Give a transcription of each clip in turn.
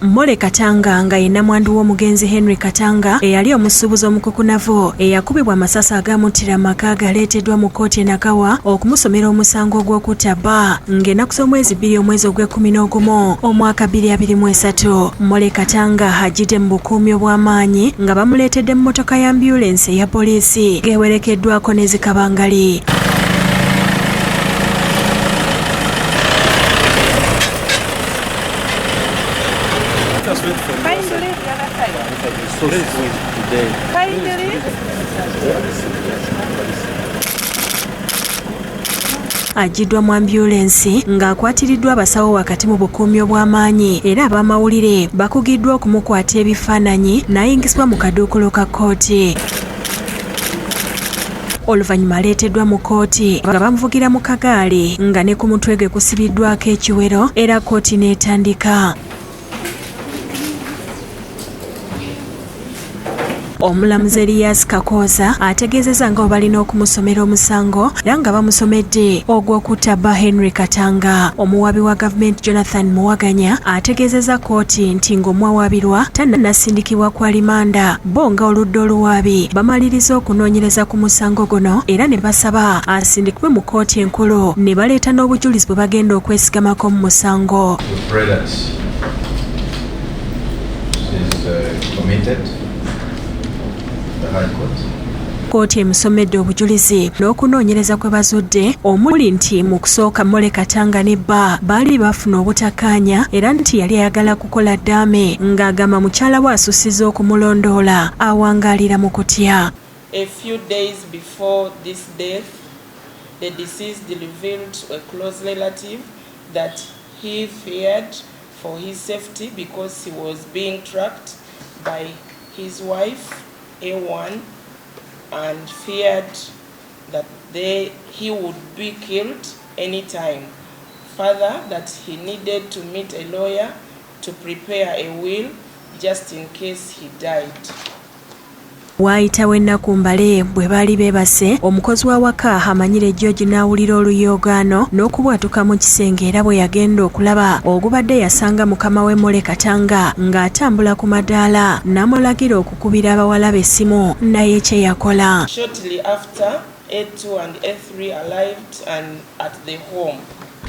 Mole Katanga nga ye nnamwandu w'omugenzi Henry Katanga eyali omusuubuzi omukukunavu eyakubibwa amasasi agamuttira amaka agaleeteddwa mu kkooti e Nakawa okumusomera omusango gw'okutta bba ng'ennaku z'omwezi 2 omwezi ogw'E11 omwaka 2023. Mole Katanga ajjidde mu bukuumi obw'amaanyi nga bamuleetedde mu mmotoka ya ambyulensi eya poliisi ng'ewerekeddwako n'ezikabangali. Ajjiddwa mu ambyulensi ng'akwatiriddwa abasawo wakati mu bukuumi obw'amaanyi era ab'amawulire bakugiddwa okumukwata ebifaananyi n'ayingisibwa mu kaduukulu ka kkooti. Oluvanyuma aleeteddwa mu kkooti nga bamuvugira mu kagaali nga ne ku mutwe gwe kusibiddwako ekiwero era kkooti n'etandika. Omulamuzi Aidah Nakkazi ategeezezza nga balina okumusomera omusango era nga bamusomedde ogw'okutta bba Henry Katanga. Omuwaabi wa gavumenti Jonathan Muwaganya ategeezezza kkooti nti ng'omwawaabirwa tannasindikibwa kwa limanda bo nga oludda oluwaabi bamaliriza okunoonyereza ku musango guno era ne basaba asindikibwe mu kkooti enkulu ne baleeta n'obujulizi bwe bagenda okwesigamako mu musango. Kkooti emusomedde obujulizi n'okunoonyereza kwe bazudde omuli nti mu kusooka Mole Katanga ne bba baali bafuna obutakkaanya era nti yali ayagala kukola ddaame ng'agamba mukyala we asussizza okumulondoola awangaalira mu kutya. A few days before this death, the deceased revealed to a close relative that he feared for his safety because he was being tracked by his wife A1 and feared that he would be killed anytime. Further, that he needed to meet a lawyer to prepare a will just in case he died. Waayitawo ennaku mbale bwe baali beebase omukozi w'awaka amanyire George n'awulira oluyoogaano n'okubwatuka mu kisenge era bwe yagenda okulaba ogubadde yasanga mukama we Mole Katanga ng'atambula ku madaala n'amulagira okukubira abawala be essimu naye kye yakola. Shortly after, A2 and A3 arrived and at the home.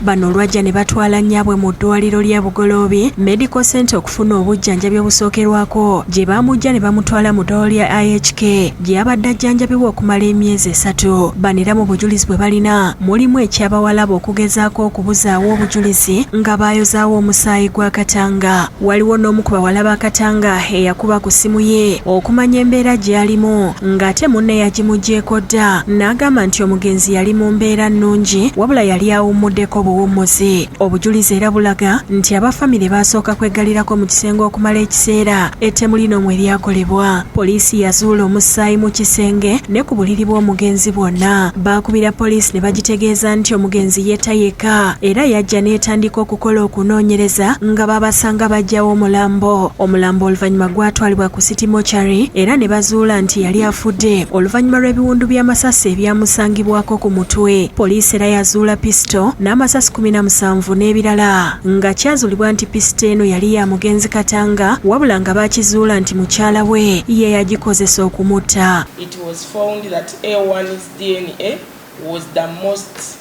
Bano olwajja ne batwala nnyabwe mu ddwaliro lya Bugoloobi Medical Center okufuna obujjanjabi obusookerwako gye baamujja ne bamutwala mu ddwaliro lya IHK gye yabadde ajjanjabibwa okumala emyezi 3. Bano era mu bujulizi bwe balina mulimu ekyabawalaba okugezaako okubuzaawo obujulizi nga baayozaawo omusaayi gwa Katanga. Waliwo n'omu ku bawala ba Katanga eyakuba ku ssimu ye okumanya embeera gy'alimu ng'ate munne yagimuggyeko dda n'agamba nti omugenzi yali mu mbeera nnungi wabula yali awummuddeko obuwummuzi. Obujulizi era bulaga nti abafamire baasooka kweggalirako mu kisenge okumala ekiseera ettemu lino mwe lyakolebwa. Poliisi yazuula omusaayi mu kisenge ne ku buliri bw'omugenzi bwonna. Baakubira poliisi ne bagitegeeza nti omugenzi yeetayeka era yajja n'etandika okukola okunoonyereza nga babasanga bajjawo omulambo. Omulambo oluvannyuma gwatwalibwa ku City Mortuary era ne bazuula nti yali afudde oluvannyuma lw'ebiwundu by'amasasi ebyamusangibwako ku mutwe. Poliisi era yazuula pisito n'amasasi 17 n'ebirala nga kyazuulibwa nti pisito eno yali ya mugenzi Katanga wabula nga bakizuula nti mukyala we ye yagikozesa okumutta. It was found that A1's DNA was the most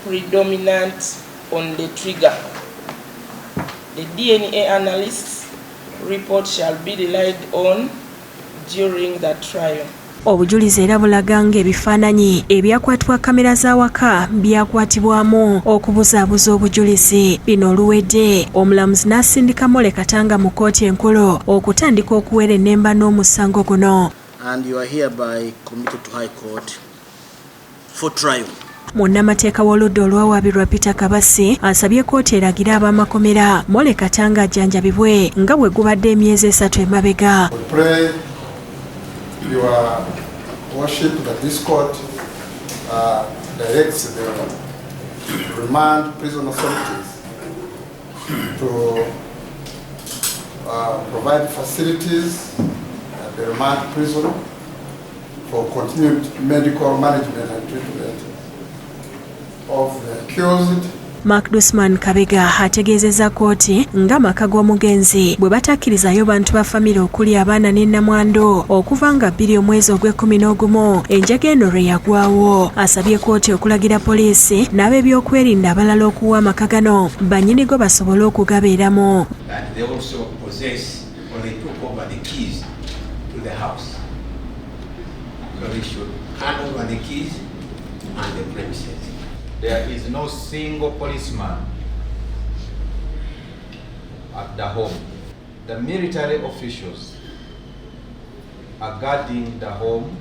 predominant on the trigger. The DNA analyst's report shall be relied on during the trial. Obujulizi era bulaga ng'ebifaananyi ebyakwatibwa kamera z'awaka byakwatibwamu okubuzaabuza obujulizi. Bino oluwedde omulamuzi n'asindika Mole Katanga mu kkooti enkulu okutandika okuwerenemba n'omusango guno. And you are hereby committed to High Court for trial. Munnamateeka w'oludda olwawaabirwa Peter Kabasi asabye kkooti eragire ab'amakomera Mole Katanga ajjanjabibwe nga bwe gubadde emyezi 3 emabega. Your worship that this court directs the remand prison authorities to provide facilities at the remand prison for continued medical management and treatment of the accused Makdusman Kabega ategeezezza kkooti ng'amaka g'omugenzi bwe batakkirizayo bantu ba famire okuli abaana ne Namwandu okuva nga 2 omwezi ogw'E11 enjega eno lwe yagwawo. Asabye kkooti okulagira poliisi n'ab'ebyokwerinda abalala okuwa amaka gano bannyinigo basobole okugabeeramu. There is no single policeman at the home. The military officials are guarding the home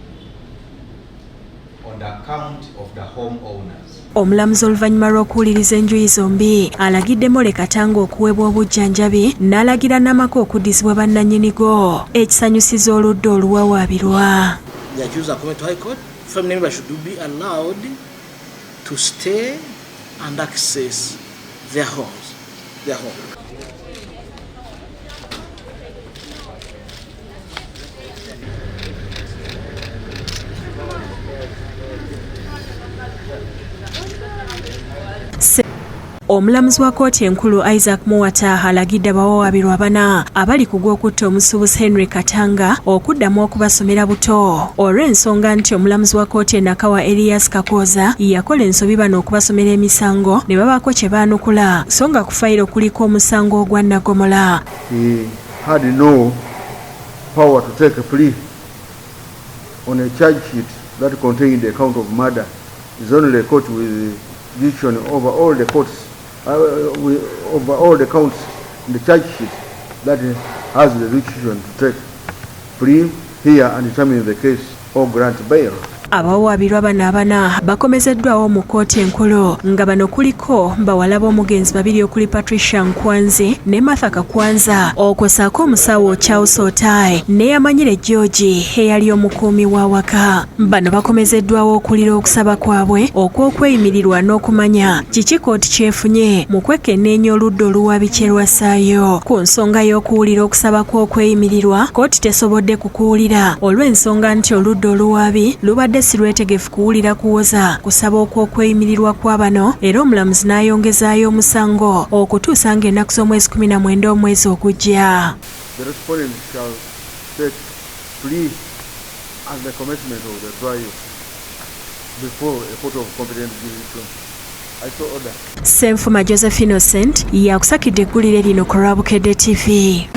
on the account of the homeowners. Omulamuzi oluvanyuma lw'okuwuliriza enjuyi zombi alagidde Mole Katanga okuweebwa obujjanjabi n'alagira n'amaka okuddizibwa bannannyinigo ekisanyusiza oludda oluwawaabirwa. The accused are coming to High Court. Family members should be allowed to stay and access their homes, their home. Omulamuzi wa kkooti enkulu Aidah Nakkazi alagidde abawawaabirwa bana abali ku gw'okutta omusuubuzi Henry Katanga okuddamu okubasomera buto olw'ensonga nti omulamuzi wa kkooti Nakawa Elias Kakoza yakola ensobi bano okubasomera emisango ne babaako kye baanukula so nga ku fayiro kuliko omusango ogwa Nagomola. He had no power to take a plea on a charge sheet that contained the count of murder. It's only a court with jurisdiction over all the courts, over all the counts in the charge sheet that has the jurisdiction to take plea here and determine the case or grant bail. Abawawaabirwa bano abana bakomezeddwawo mu kkooti enkulu nga bano kuliko bawala b'omugenzi 2 okuli Patricia Nkwanzi ne Martha Kakwanza okwosaako omusawo Charles Otai ne Yamanyire George eyali omukuumi w'awaka. Bano bakomezeddwawo okulira okusaba kwabwe okw'okweyimirirwa n'okumanya kiki kkooti kyefunye mu kwekenneenya oludda oluwaabi kye lwasaayo. Ku nsonga y'okuwulira okusaba kw'okweyimirirwa kkooti tesobodde kukuwulira olw'ensonga nti oludda oluwaabi lubadde si lwetegefu kuwulira kuwoza kusaba okw'okweyimirirwa kwa bano era omulamuzi n'ayongezaayo omusango okutuusa ng'ennaku z'omwezi 19 omwezi ogujja. The respondent shall take plea as the commencement of the trial before a court of competent jurisdiction. I so order. Senfuma Joseph Innocent yakusakidde eggulire lino ku Bukedde TV.